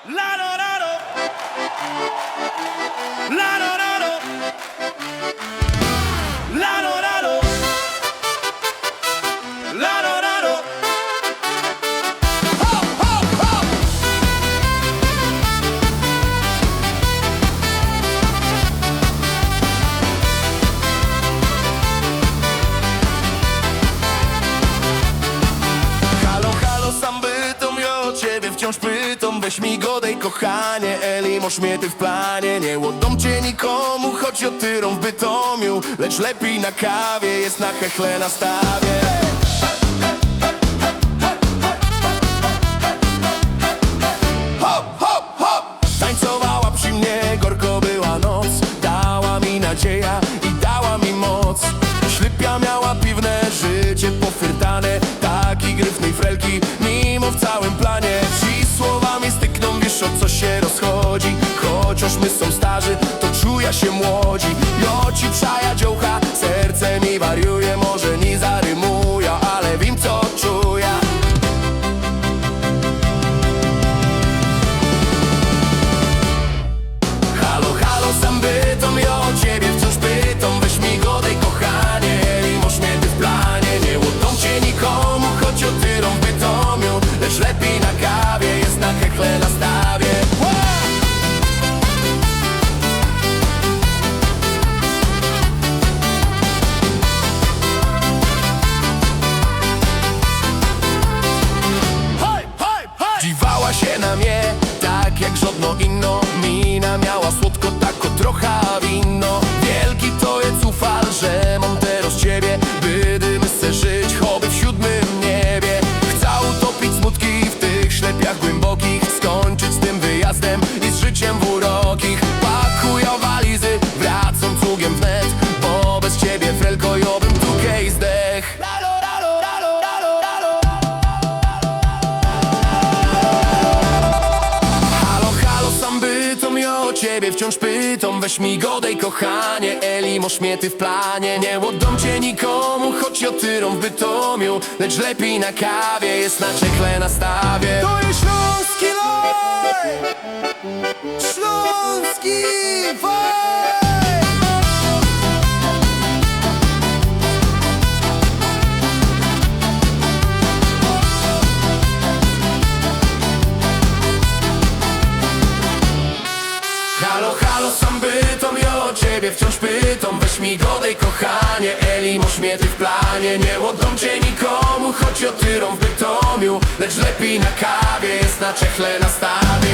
La do da do. La do da do. La do da do. La do da do. Hop, hop, hop. Halo, halo, sam bytom, ja o ciebie wciąż pytam. Weź mi godej, kochanie, Eli, moż mnie ty w planie. Nie oddam cię nikomu, choć otyrą w Bytomiu, lecz lepiej na kawie, jest na hechle na stawie. Hop, hop, hop. Tańcowała przy mnie, gorko była noc. Dała mi nadzieja i dała mi moc. Ślipia miała piwne życie pofyrtane. Taki gryfnej frelki, mimo w całym planie. Ci słowami stykną, wiesz o co się rozchodzi. Chociaż my są starzy, to czuja się młodzi. Jo ci przaja dziołcha, serce mi wariuje. Może nie zarymuję, ale wiem co czuję. Halo, halo, sam bytom, ja o ciebie wciąż pytam. Weź mi godej, kochanie, i moż mnie ty w planie. Nie oddam cię nikomu, choć otyrą w Bytomiu, lecz lepiej na kawie, jest na hechle na stawie. Dziwała się na mnie, tak jak żadno inno. Mina miała słodko, tako trochę winno. Wielki to jest ufal, że mam teraz ciebie. Bydymy se żyć, choby w siódmym niebie. Chcę utopić smutki w tych ślepiach głębokich. Skończyć z tym wyjazdem i z życiem w urokich. Pakuję walizy, wracam cugiem wnet, bo bez ciebie, frelko, ja bym tu kej zdech. Ja o ciebie wciąż pytam. Weź mi godej, kochanie, Eli, moż mnie ty w planie. Nie oddam cię nikomu, choć otyrą w Bytomiu, lecz lepiej na kawie, jest na czekle na stawie. To jest śląski vibe, śląski vibe. Halo, halo, sam bytom, ja o ciebie wciąż pytam. Weź mi godej, kochanie, Eli, moż mnie ty w planie. Nie oddam cię nikomu, choć otyrą w Bytomiu, lecz lepiej na kawie, jest na czechle na stawie.